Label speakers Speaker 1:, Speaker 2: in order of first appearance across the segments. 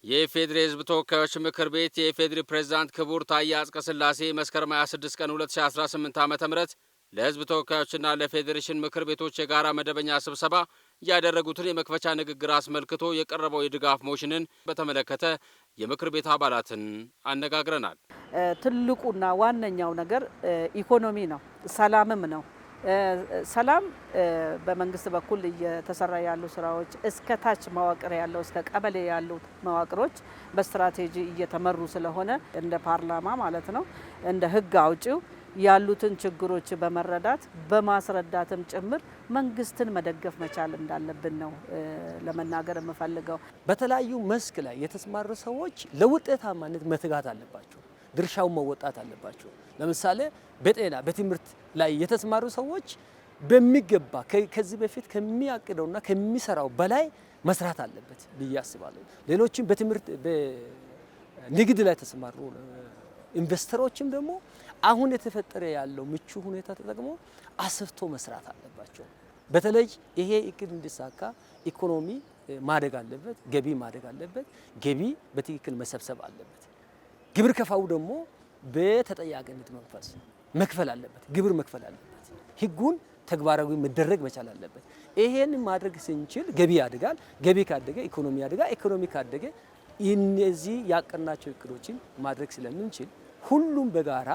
Speaker 1: የኢፌዴሪ ሕዝብ ተወካዮች ምክር ቤት የኢፌዴሪ ፕሬዝዳንት ክቡር ታዬ አጽቀሥላሴ መስከረም 26 ቀን 2018 ዓ.ም ለሕዝብ ተወካዮችና ለፌዴሬሽን ምክር ቤቶች የጋራ መደበኛ ስብሰባ ያደረጉትን የመክፈቻ ንግግር አስመልክቶ የቀረበው የድጋፍ ሞሽንን በተመለከተ የምክር ቤት አባላትን አነጋግረናል።
Speaker 2: ትልቁና ዋነኛው ነገር ኢኮኖሚ ነው፣ ሰላምም ነው። ሰላም በመንግስት በኩል እየተሰራ ያሉ ስራዎች እስከ ታች መዋቅር ያለው እስከ ቀበሌ ያሉት መዋቅሮች በስትራቴጂ እየተመሩ ስለሆነ እንደ ፓርላማ ማለት ነው እንደ ህግ አውጪው ያሉትን ችግሮች በመረዳት በማስረዳትም ጭምር መንግስትን መደገፍ መቻል እንዳለብን ነው ለመናገር የምፈልገው።
Speaker 3: በተለያዩ መስክ ላይ የተሰማሩ ሰዎች ለውጤታማነት መትጋት አለባቸው፣ ድርሻውን መወጣት አለባቸው። ለምሳሌ በጤና በትምህርት ላይ የተሰማሩ ሰዎች በሚገባ ከዚህ በፊት ከሚያቅደውና ከሚሰራው በላይ መስራት አለበት ብዬ አስባለሁ። ሌሎችም በትምህርት በንግድ ላይ ተሰማሩ ኢንቨስተሮችም ደግሞ አሁን የተፈጠረ ያለው ምቹ ሁኔታ ተጠቅሞ አስፍቶ መስራት አለባቸው። በተለይ ይሄ እቅድ እንዲሳካ ኢኮኖሚ ማደግ አለበት፣ ገቢ ማደግ አለበት፣ ገቢ በትክክል መሰብሰብ አለበት። ግብር ከፋው ደግሞ በተጠያቂነት መንፈስ መክፈል አለበት፣ ግብር መክፈል አለበት። ህጉን ተግባራዊ መደረግ መቻል አለበት። ይሄን ማድረግ ስንችል ገቢ ያድጋል፣ ገቢ ካደገ ኢኮኖሚ ያድጋል፣ ኢኮኖሚ ካደገ እነዚህ ያቀናቸው እቅዶችን ማድረግ ስለምንችል ሁሉም በጋራ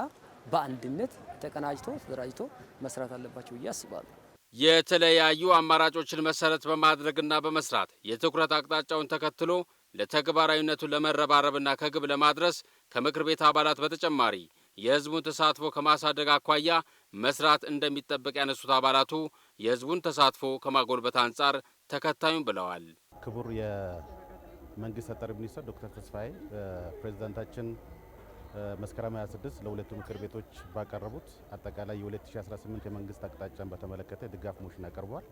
Speaker 3: በአንድነት ተቀናጅቶ ተደራጅቶ መስራት አለባቸው ብዬ አስባለሁ።
Speaker 1: የተለያዩ አማራጮችን መሰረት በማድረግና በመስራት የትኩረት አቅጣጫውን ተከትሎ ለተግባራዊነቱ ለመረባረብና ከግብ ለማድረስ ከምክር ቤት አባላት በተጨማሪ የህዝቡን ተሳትፎ ከማሳደግ አኳያ መስራት እንደሚጠበቅ ያነሱት አባላቱ የህዝቡን ተሳትፎ ከማጎልበት አንጻር ተከታዩም ብለዋል።
Speaker 4: ክቡር የመንግስት ተጠሪ ሚኒስትር ዶክተር ተስፋዬ ፕሬዝዳንታችን መስከረም 26 ለሁለቱ ምክር ቤቶች ባቀረቡት አጠቃላይ የ2018 የመንግስት አቅጣጫን በተመለከተ ድጋፍ ሞሽን አቀርቧል።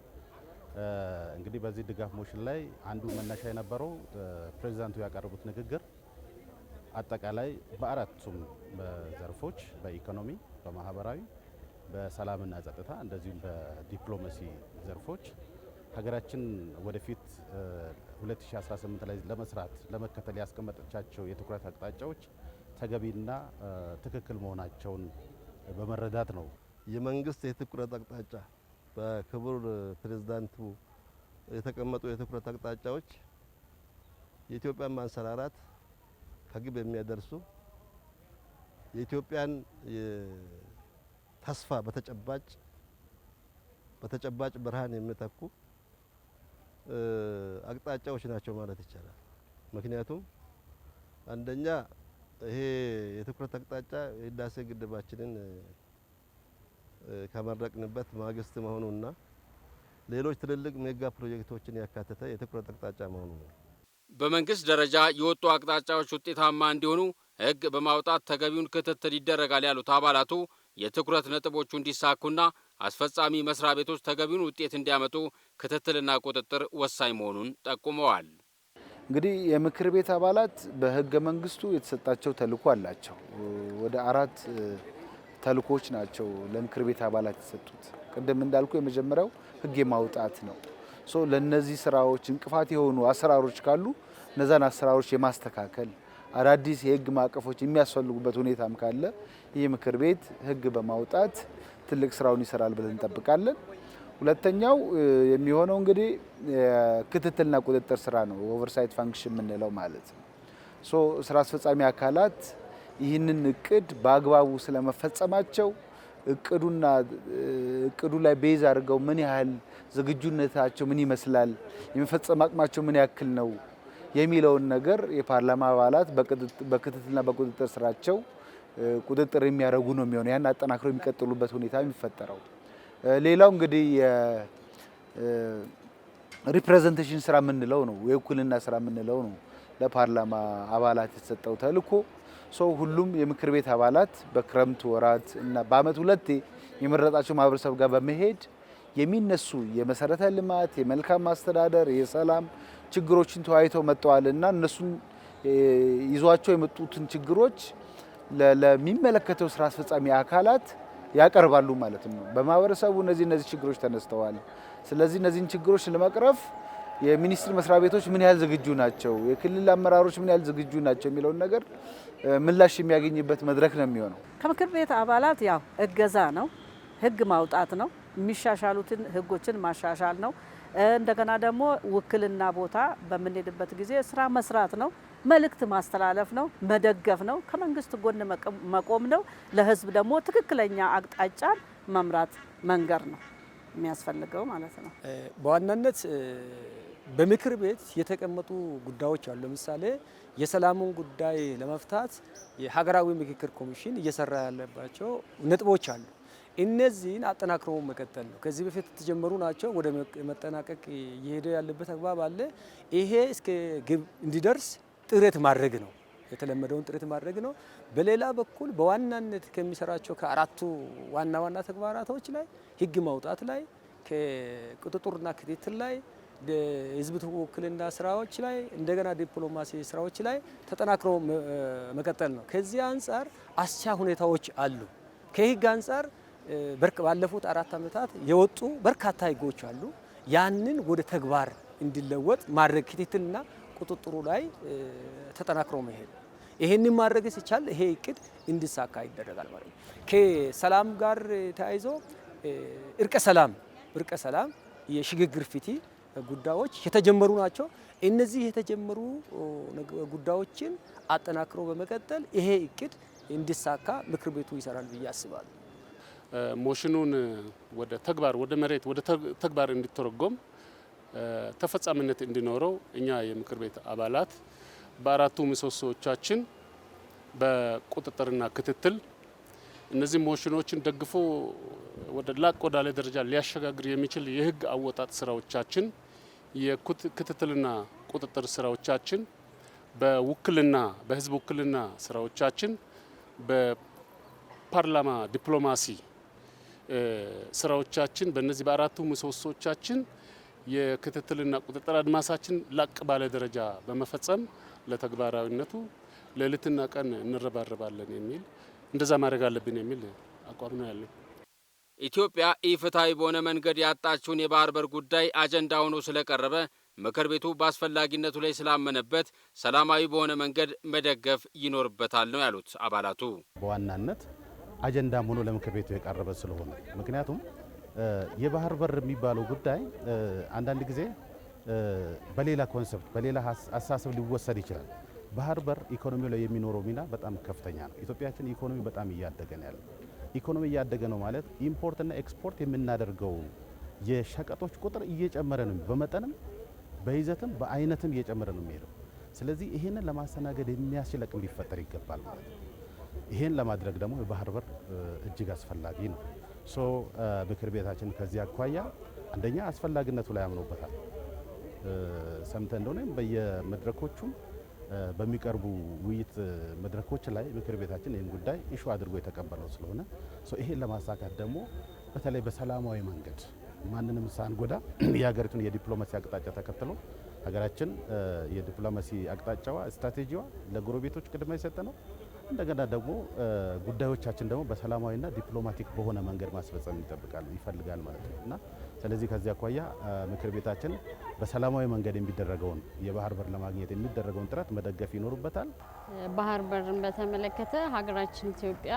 Speaker 4: እንግዲህ በዚህ ድጋፍ ሞሽን ላይ አንዱ መነሻ የነበረው ፕሬዝዳንቱ ያቀረቡት ንግግር አጠቃላይ በአራቱም ዘርፎች በኢኮኖሚ፣ በማህበራዊ፣ በሰላምና ጸጥታ እንደዚሁም በዲፕሎማሲ ዘርፎች ሀገራችን ወደፊት 2018 ላይ ለመስራት ለመከተል ያስቀመጠቻቸው የትኩረት አቅጣጫዎች ተገቢና ትክክል መሆናቸውን በመረዳት ነው።
Speaker 5: የመንግስት የትኩረት አቅጣጫ በክቡር ፕሬዝዳንቱ የተቀመጡ የትኩረት አቅጣጫዎች የኢትዮጵያን ማንሰራራት ከግብ የሚያደርሱ የኢትዮጵያን ተስፋ በተጨባጭ ብርሃን የሚተኩ አቅጣጫዎች ናቸው ማለት ይቻላል። ምክንያቱም አንደኛ ይሄ የትኩረት አቅጣጫ የህዳሴ ግድባችንን ከመረቅንበት ማግስት መሆኑና ሌሎች ትልልቅ ሜጋ ፕሮጀክቶችን ያካተተ የትኩረት አቅጣጫ መሆኑ ነው።
Speaker 1: በመንግስት ደረጃ የወጡ አቅጣጫዎች ውጤታማ እንዲሆኑ ህግ በማውጣት ተገቢውን ክትትል ይደረጋል ያሉት አባላቱ የትኩረት ነጥቦቹ እንዲሳኩና አስፈጻሚ መስሪያ ቤቶች ተገቢውን ውጤት እንዲያመጡ ክትትልና ቁጥጥር ወሳኝ መሆኑን ጠቁመዋል።
Speaker 6: እንግዲህ የምክር ቤት አባላት በህገ መንግስቱ የተሰጣቸው ተልዕኮ አላቸው። ወደ 4 ተልዕኮች ናቸው ለምክር ቤት አባላት የተሰጡት። ቅድም እንዳልኩ የመጀመሪያው ህግ የማውጣት ነው። ለነዚህ ስራዎች እንቅፋት የሆኑ አሰራሮች ካሉ እነዛን አሰራሮች የማስተካከል አዳዲስ የህግ ማዕቀፎች የሚያስፈልጉበት ሁኔታም ካለ ይህ ምክር ቤት ህግ በማውጣት ትልቅ ስራውን ይሰራል ብለን እንጠብቃለን። ሁለተኛው የሚሆነው እንግዲህ ክትትልና ቁጥጥር ስራ ነው፣ ኦቨርሳይት ፋንክሽን የምንለው ማለት ነው። ስራ አስፈጻሚ አካላት ይህንን እቅድ በአግባቡ ስለመፈጸማቸው እቅዱ ላይ ቤዝ አድርገው ምን ያህል ዝግጁነታቸው ምን ይመስላል፣ የመፈጸም አቅማቸው ምን ያክል ነው የሚለውን ነገር የፓርላማ አባላት በክትትልና በቁጥጥር ስራቸው ቁጥጥር የሚያደርጉ ነው የሚሆነው። ያን አጠናክረው የሚቀጥሉበት ሁኔታ የሚፈጠረው። ሌላው እንግዲህ የሪፕሬዘንቴሽን ስራ የምንለው ነው፣ የውክልና ስራ የምንለው ነው ለፓርላማ አባላት የተሰጠው ተልዕኮ። ሁሉም የምክር ቤት አባላት በክረምት ወራት እና በአመት 2 የመረጣቸው ማህበረሰብ ጋር በመሄድ የሚነሱ የመሰረተ ልማት፣ የመልካም አስተዳደር፣ የሰላም ችግሮችን ተወያይተው መጥተዋልና እነሱን ይዟቸው የመጡትን ችግሮች ለሚመለከተው ስራ አስፈጻሚ አካላት ያቀርባሉ ማለት ነው። በማህበረሰቡ እነዚህ ችግሮች ተነስተዋል። ስለዚህ እነዚህን ችግሮች ለመቅረፍ የሚኒስትር መስሪያ ቤቶች ምን ያህል ዝግጁ ናቸው፣ የክልል አመራሮች ምን ያህል ዝግጁ ናቸው የሚለውን ነገር ምላሽ የሚያገኝበት መድረክ ነው የሚሆነው።
Speaker 2: ከምክር ቤት አባላት ያው እገዛ ነው፣ ህግ ማውጣት ነው፣ የሚሻሻሉትን ህጎችን ማሻሻል ነው። እንደገና ደግሞ ውክልና ቦታ በምንሄድበት ጊዜ ስራ መስራት ነው፣ መልእክት ማስተላለፍ ነው፣ መደገፍ ነው፣ ከመንግስት ጎን መቆም ነው። ለህዝብ ደግሞ ትክክለኛ አቅጣጫን መምራት መንገር ነው የሚያስፈልገው ማለት ነው።
Speaker 3: በዋናነት በምክር ቤት የተቀመጡ ጉዳዮች አሉ። ለምሳሌ የሰላሙን ጉዳይ ለመፍታት የሀገራዊ ምክክር ኮሚሽን እየሰራ ያለባቸው ነጥቦች አሉ። እነዚህን አጠናክሮ መቀጠል ነው። ከዚህ በፊት የተጀመሩ ናቸው፣ ወደ መጠናቀቅ እየሄደ ያለበት አግባብ አለ። ይሄ እስከ ግብ እንዲደርስ ጥረት ማድረግ ነው፣ የተለመደውን ጥረት ማድረግ ነው። በሌላ በኩል በዋናነት ከሚሰራቸው ከአራቱ ዋና ዋና ተግባራቶች ላይ ህግ ማውጣት ላይ፣ ከቁጥጥርና ክትትል ላይ፣ የህዝብ ውክልና ስራዎች ላይ፣ እንደገና ዲፕሎማሲ ስራዎች ላይ ተጠናክሮ መቀጠል ነው። ከዚህ አንጻር አስቻ ሁኔታዎች አሉ። ከህግ አንጻር ባለፉት 4 ዓመታት የወጡ በርካታ ህጎች አሉ። ያንን ወደ ተግባር እንዲለወጥ ማድረግ ክትትልና ቁጥጥሩ ላይ ተጠናክሮ መሄድ፣ ይሄንን ማድረግ ሲቻል ይሄ እቅድ እንዲሳካ ይደረጋል ማለት ነው። ከሰላም ጋር ተያይዞ እርቀ ሰላም የሽግግር ፍትህ ጉዳዮች የተጀመሩ ናቸው። እነዚህ የተጀመሩ ጉዳዮችን አጠናክሮ በመቀጠል ይሄ እቅድ እንዲሳካ ምክር ቤቱ ይሰራል ብዬ አስባለሁ።
Speaker 7: ሞሽኑን ወደ ተግባር ወደ መሬት ወደ ተግባር እንዲተረጎም ተፈጻሚነት እንዲኖረው እኛ የምክር ቤት አባላት በአራቱ ምሰሶዎቻችን በቁጥጥርና ክትትል እነዚህ ሞሽኖችን ደግፎ ወደ ላቅ ወዳለ ደረጃ ሊያሸጋግር የሚችል የህግ አወጣጥ ስራዎቻችን፣ የክትትልና ቁጥጥር ስራዎቻችን፣ በህዝብ ውክልና ስራዎቻችን፣ በፓርላማ ዲፕሎማሲ ስራዎቻችን በእነዚህ በአራቱ ምሰሶዎቻችን የክትትልና ቁጥጥር አድማሳችን ላቅ ባለ ደረጃ በመፈጸም ለተግባራዊነቱ ሌሊትና ቀን እንረባረባለን የሚል እንደዛ ማድረግ አለብን የሚል አቋም ነው ያለው።
Speaker 1: ኢትዮጵያ ኢፍትሐዊ በሆነ መንገድ ያጣችውን የባህር በር ጉዳይ አጀንዳ ሆኖ ስለቀረበ ምክር ቤቱ በአስፈላጊነቱ ላይ ስላመነበት ሰላማዊ በሆነ መንገድ መደገፍ ይኖርበታል ነው ያሉት አባላቱ።
Speaker 4: በዋናነት አጀንዳም ሆኖ ለምክር ቤቱ የቀረበ ስለሆነ ምክንያቱም የባህር በር የሚባለው ጉዳይ አንዳንድ ጊዜ በሌላ ኮንሰፕት በሌላ አስተሳሰብ ሊወሰድ ይችላል። ባህር በር ኢኮኖሚው ላይ የሚኖረው ሚና በጣም ከፍተኛ ነው። ኢትዮጵያችን ኢኮኖሚ በጣም እያደገ ነው ያለው። ኢኮኖሚ እያደገ ነው ማለት ኢምፖርትና ኤክስፖርት የምናደርገው የሸቀጦች ቁጥር እየጨመረ ነው፣ በመጠንም በይዘትም በአይነትም እየጨመረ ነው የሚሄደው። ስለዚህ ይሄንን ለማስተናገድ የሚያስችል አቅም ሊፈጠር ይገባል ማለት ነው። ይሄን ለማድረግ ደግሞ የባህር በር እጅግ አስፈላጊ ነው። ምክር ቤታችን ከዚህ አኳያ አንደኛ አስፈላጊነቱ ላይ አምኖበታል። ሰምተ እንደሆነ በየመድረኮቹም በሚቀርቡ ውይይት መድረኮች ላይ ምክር ቤታችን ይህን ጉዳይ ኢሹ አድርጎ የተቀበለው ስለሆነ ይሄን ለማሳካት ደግሞ በተለይ በሰላማዊ መንገድ ማንንም ሳንጎዳ የሀገሪቱን የዲፕሎማሲ አቅጣጫ ተከትሎ ሀገራችን የዲፕሎማሲ አቅጣጫዋ ስትራቴጂዋ ለጎረቤቶች ቅድሚያ የሰጠ ነው። እንደገና ደግሞ ጉዳዮቻችን ደግሞ በሰላማዊና ዲፕሎማቲክ በሆነ መንገድ ማስፈጸም ይፈልጋል ማለት ነው እና ስለዚህ ከዚህ አኳያ ምክር ቤታችን በሰላማዊ መንገድ የሚደረገውን የባህር በር ለማግኘት የሚደረገውን ጥረት መደገፍ ይኖርበታል።
Speaker 8: ባህር በርን በተመለከተ ሀገራችን ኢትዮጵያ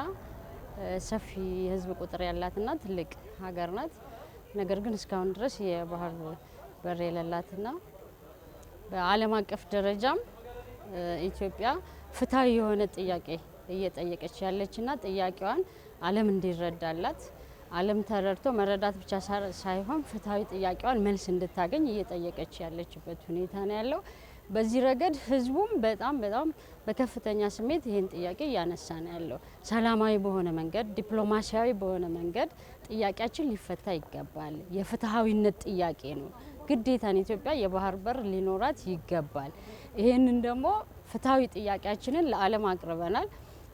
Speaker 8: ሰፊ የሕዝብ ቁጥር ያላትና ትልቅ ሀገር ናት። ነገር ግን እስካሁን ድረስ የባህር በር የሌላትና በዓለም አቀፍ ደረጃም ኢትዮጵያ ፍትሐዊ የሆነ ጥያቄ እየጠየቀች ያለችና ጥያቄዋን ዓለም እንዲረዳላት ዓለም ተረድቶ መረዳት ብቻ ሳይሆን ፍትሐዊ ጥያቄዋን መልስ እንድታገኝ እየጠየቀች ያለችበት ሁኔታ ነው ያለው። በዚህ ረገድ ህዝቡም በጣም በከፍተኛ ስሜት ይህን ጥያቄ እያነሳ ነው ያለው። ሰላማዊ በሆነ መንገድ፣ ዲፕሎማሲያዊ በሆነ መንገድ ጥያቄያችን ሊፈታ ይገባል። የፍትሐዊነት ጥያቄ ነው። ግዴታን ኢትዮጵያ የባህር በር ሊኖራት ይገባል። ይህንን ደግሞ ፍትሐዊ ጥያቄያችንን ለዓለም አቅርበናል።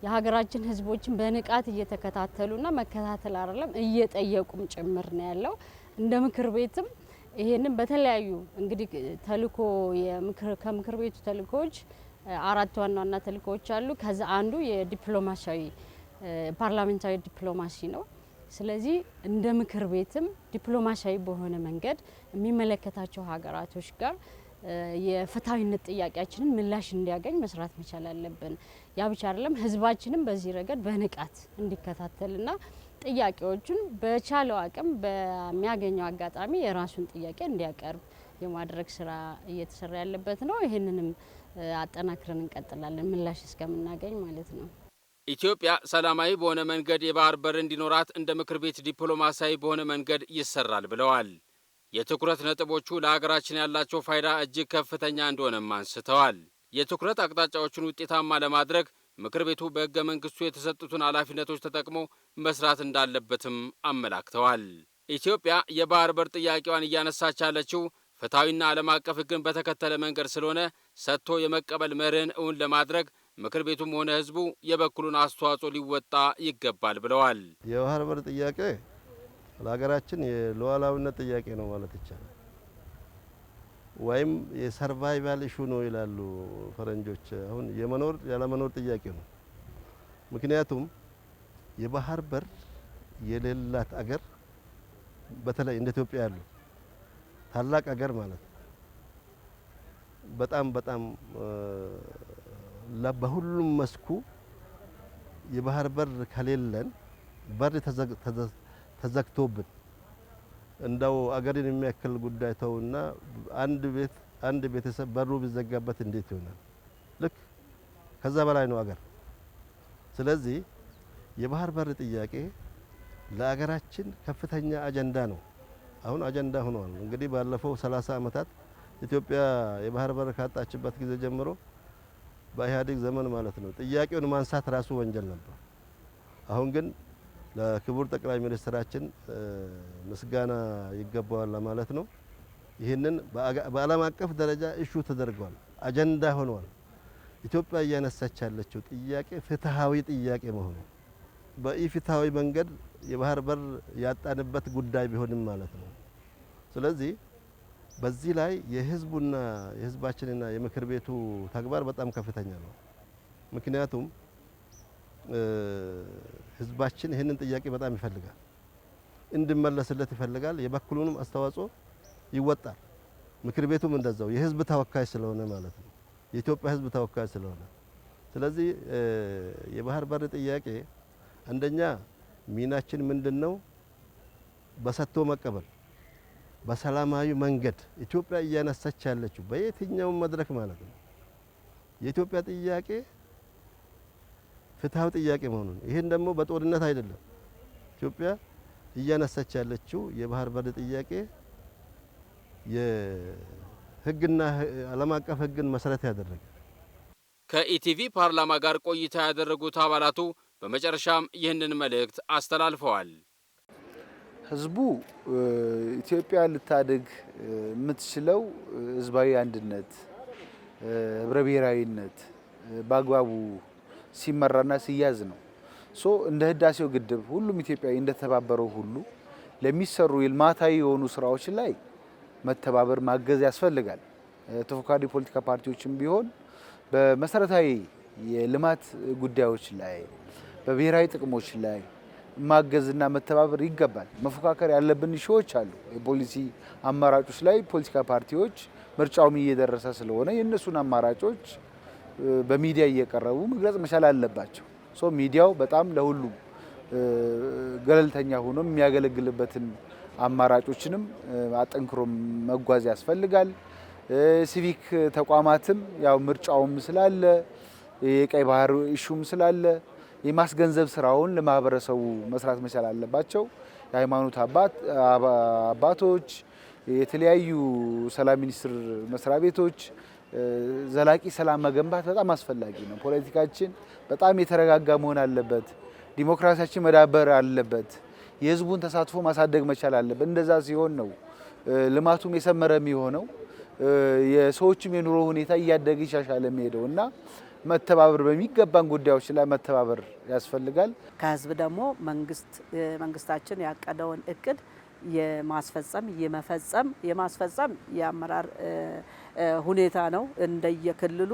Speaker 8: የሀገራችን ህዝቦችን በንቃት እየተከታተሉና መከታተል አይደለም እየጠየቁም ጭምር ነው ያለው። እንደ ምክር ቤትም ይሄንን በተለያዩ እንግዲህ ተልእኮ ከምክር ቤቱ ተልእኮዎች 4 ዋና ዋና ተልእኮዎች አሉ። ከዛ አንዱ የዲፕሎማሲያዊ ፓርላሜንታዊ ዲፕሎማሲ ነው። ስለዚህ እንደ ምክር ቤትም ዲፕሎማሲያዊ በሆነ መንገድ የሚመለከታቸው ሀገራቶች ጋር የፍትሃዊነት ጥያቄያችንን ምላሽ እንዲያገኝ መስራት መቻል አለብን። ያ ብቻ አይደለም፣ ህዝባችንም በዚህ ረገድ በንቃት እንዲከታተልና ጥያቄዎቹን በቻለው አቅም በሚያገኘው አጋጣሚ የራሱን ጥያቄ እንዲያቀርብ የማድረግ ስራ እየተሰራ ያለበት ነው። ይሄንንም አጠናክረን እንቀጥላለን ምላሽ እስከምናገኝ ማለት ነው።
Speaker 1: ኢትዮጵያ ሰላማዊ በሆነ መንገድ የባህር በር እንዲኖራት እንደ ምክር ቤት ዲፕሎማሲያዊ በሆነ መንገድ ይሰራል ብለዋል። የትኩረት ነጥቦቹ ለሀገራችን ያላቸው ፋይዳ እጅግ ከፍተኛ እንደሆነም አንስተዋል። የትኩረት አቅጣጫዎቹን ውጤታማ ለማድረግ ምክር ቤቱ በሕገ መንግስቱ የተሰጡትን ኃላፊነቶች ተጠቅሞ መስራት እንዳለበትም አመላክተዋል። ኢትዮጵያ የባህር በር ጥያቄዋን እያነሳች ያለችው ፍትሐዊና ዓለም አቀፍ ሕግን በተከተለ መንገድ ስለሆነ ሰጥቶ የመቀበል መርህን እውን ለማድረግ ምክር ቤቱም ሆነ ህዝቡ የበኩሉን አስተዋጽኦ ሊወጣ ይገባል ብለዋል።
Speaker 5: የባህር በር ጥያቄ ለሀገራችን የሉዓላዊነት ጥያቄ ነው ማለት ይቻላል። ወይም የሰርቫይቫል ኢሹ ነው ይላሉ ፈረንጆች። አሁን የመኖር ያለመኖር ጥያቄ ነው። ምክንያቱም የባህር በር የሌላት አገር በተለይ እንደ ኢትዮጵያ ያሉ ታላቅ አገር ማለት በጣም በሁሉም መስኩ የባህር በር ከሌለን በር ተዘግቶብን እንደው አገርን የሚያክል ጉዳይ ተውና አንድ ቤተሰብ በሩ ቢዘጋበት እንዴት ይሆናል? ልክ ከዛ በላይ ነው አገር። ስለዚህ የባህር በር ጥያቄ ለአገራችን ከፍተኛ አጀንዳ ነው። አሁን አጀንዳ ሆኗል። እንግዲህ ባለፈው 30 ዓመታት ኢትዮጵያ የባህር በር ካጣችበት ጊዜ ጀምሮ በኢህአዴግ ዘመን ማለት ነው ጥያቄውን ማንሳት ራሱ ወንጀል ነበር። አሁን ግን ለክቡር ጠቅላይ ሚኒስትራችን ምስጋና ይገባዋል ለማለት ነው። ይህንን በዓለም አቀፍ ደረጃ ኢሹ ተደርጓል፣ አጀንዳ ሆኗል። ኢትዮጵያ እያነሳች ያለችው ጥያቄ ፍትሃዊ ጥያቄ መሆኑ በኢፍትሃዊ መንገድ የባህር በር ያጣንበት ጉዳይ ቢሆንም ማለት ነው። ስለዚህ በዚህ ላይ የህዝባችንና የምክር ቤቱ ተግባር በጣም ከፍተኛ ነው። ምክንያቱም ህዝባችን ይህንን ጥያቄ በጣም ይፈልጋል፣ እንድመለስለት ይፈልጋል። የበኩሉንም አስተዋጽኦ ይወጣል። ምክር ቤቱም እንደዛው የህዝብ ተወካይ ስለሆነ ማለት ነው፣ የኢትዮጵያ ህዝብ ተወካይ ስለሆነ። ስለዚህ የባህር በር ጥያቄ አንደኛ ሚናችን ምንድነው? በሰጥቶ መቀበል በሰላማዊ መንገድ ኢትዮጵያ እያነሳች ያለችው በየትኛው መድረክ ማለት ነው የኢትዮጵያ ጥያቄ ፍትሃዊ ጥያቄ መሆኑን፣ ይሄን ደግሞ በጦርነት አይደለም። ኢትዮጵያ እያነሳች ያለችው የባህር በር ጥያቄ የህግና ዓለም አቀፍ ህግን መሰረት ያደረገ።
Speaker 1: ከኢቲቪ ፓርላማ ጋር ቆይታ ያደረጉት አባላቱ በመጨረሻም ይህንን መልእክት አስተላልፈዋል።
Speaker 6: ህዝቡ ኢትዮጵያ ልታድግ የምትችለው ህዝባዊ አንድነት፣ ህብረ ብሔራዊነት በአግባቡ ሲመራና ሲያዝ ነው። እንደ ህዳሴው ግድብ ሁሉም ኢትዮጵያዊ እንደተባበረው ሁሉ ለሚሰሩ ልማታዊ የሆኑ ስራዎች ላይ መተባበር ማገዝ ያስፈልጋል። ተፎካካሪ ፖለቲካ ፓርቲዎችም ቢሆን በመሰረታዊ የልማት ጉዳዮች ላይ በብሔራዊ ጥቅሞች ላይ ማገዝና መተባበር ይገባል። መፎካከር ያለብን ሺዎች አሉ። የፖሊሲ አማራጮች ላይ ፖለቲካ ፓርቲዎች ምርጫውም እየደረሰ ስለሆነ የእነሱን አማራጮች በሚዲያ እየቀረቡ መግለጽ መቻል አለባቸው። ሚዲያው በጣም ለሁሉም ገለልተኛ ሆኖ የሚያገለግልበትን አማራጮችንም አጠንክሮ መጓዝ ያስፈልጋል። ሲቪክ ተቋማትም ያው ምርጫውም ስላለ የቀይ ባህር ኢሹም ስላለ የማስገንዘብ ስራውን ለማህበረሰቡ መስራት መቻል አለባቸው። የሃይማኖት አባቶች፣ የተለያዩ ሰላም ሚኒስቴር መስሪያ ቤቶች ዘላቂ ሰላም መገንባት በጣም አስፈላጊ ነው። ፖለቲካችን በጣም የተረጋጋ መሆን አለበት። ዲሞክራሲያችን መዳበር አለበት። የህዝቡን ተሳትፎ ማሳደግ መቻል አለበት። እንደዛ ሲሆን ነው ልማቱም የሰመረ የሚሆነው፣ የሰዎችም የኑሮ ሁኔታ እያደገ ይሻሻል የሚሄደው እና መተባበር በሚገባን ጉዳዮች ላይ መተባበር ያስፈልጋል።
Speaker 2: ከህዝብ ደግሞ መንግስታችን ያቀደውን እቅድ የማስፈጸም የአመራር ሁኔታ ነው። እንደየክልሉ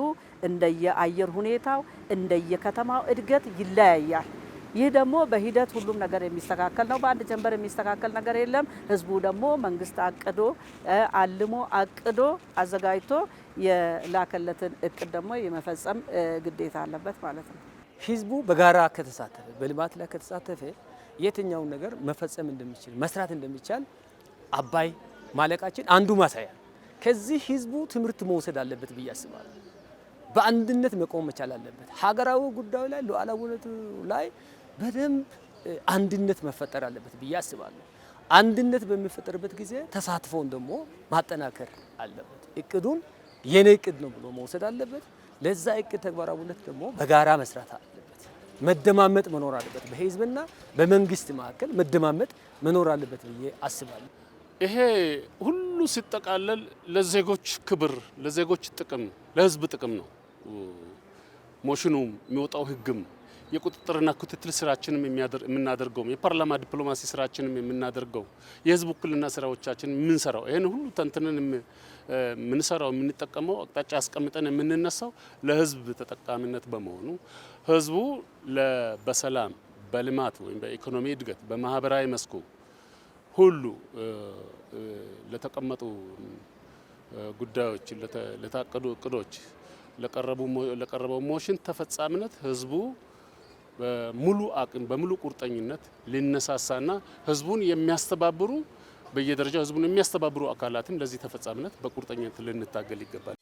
Speaker 2: እንደየአየር ሁኔታው እንደየከተማው እድገት ይለያያል። ይህ ደግሞ በሂደት ሁሉም ነገር የሚስተካከል ነው። በአንድ ጀንበር የሚስተካከል ነገር የለም። ህዝቡ ደግሞ መንግስት አቅዶ አልሞ አቅዶ አዘጋጅቶ የላከለትን እቅድ ደግሞ የመፈጸም ግዴታ አለበት ማለት ነው።
Speaker 3: ህዝቡ በጋራ ከተሳተፈ በልማት ላይ ከተሳተፈ የትኛውን ነገር መፈጸም እንደሚችል መስራት እንደሚቻል አባይ ማለቃችን አንዱ ማሳያ። ከዚህ ህዝቡ ትምህርት መውሰድ አለበት ብዬ አስባለሁ። በአንድነት መቆም መቻል አለበት። ሀገራዊ ጉዳዩ ላይ ሉዓላዊነቱ ላይ በደንብ አንድነት መፈጠር አለበት ብዬ አስባለሁ። አንድነት በሚፈጠርበት ጊዜ ተሳትፎን ደግሞ ማጠናከር አለበት። እቅዱን የኔ እቅድ ነው ብሎ መውሰድ አለበት። ለዛ እቅድ ተግባራዊነት ደግሞ በጋራ መስራት አለበት። መደማመጥ መኖር አለበት። በህዝብና በመንግስት መካከል መደማመጥ መኖር አለበት ብዬ አስባለሁ።
Speaker 7: ይሄ ሁሉ ሲጠቃለል ለዜጎች ክብር፣ ለዜጎች ጥቅም፣ ለህዝብ ጥቅም ነው። ሞሽኑም የሚወጣው ህግም የቁጥጥርና ክትትል ስራችንም የምናደርገው የፓርላማ ዲፕሎማሲ ስራችንም የምናደርገው የህዝብ ውክልና ስራዎቻችን የምንሰራው ይሄን ሁሉ ተንትነን የምንሰራው የምንጠቀመው አቅጣጫ አስቀምጠን የምንነሳው ለህዝብ ተጠቃሚነት በመሆኑ ህዝቡ በሰላም በልማት ወይም በኢኮኖሚ እድገት በማህበራዊ መስኩ ሁሉ ለተቀመጡ ጉዳዮች ለታቀዱ እቅዶች ለቀረበው ሞሽን ተፈጻሚነት ህዝቡ በሙሉ አቅም በሙሉ ቁርጠኝነት ሊነሳሳና ህዝቡን የሚያስተባብሩ በየደረጃው ህዝቡን የሚያስተባብሩ አካላትም ለዚህ ተፈጻሚነት በቁርጠኝነት ልንታገል ይገባል።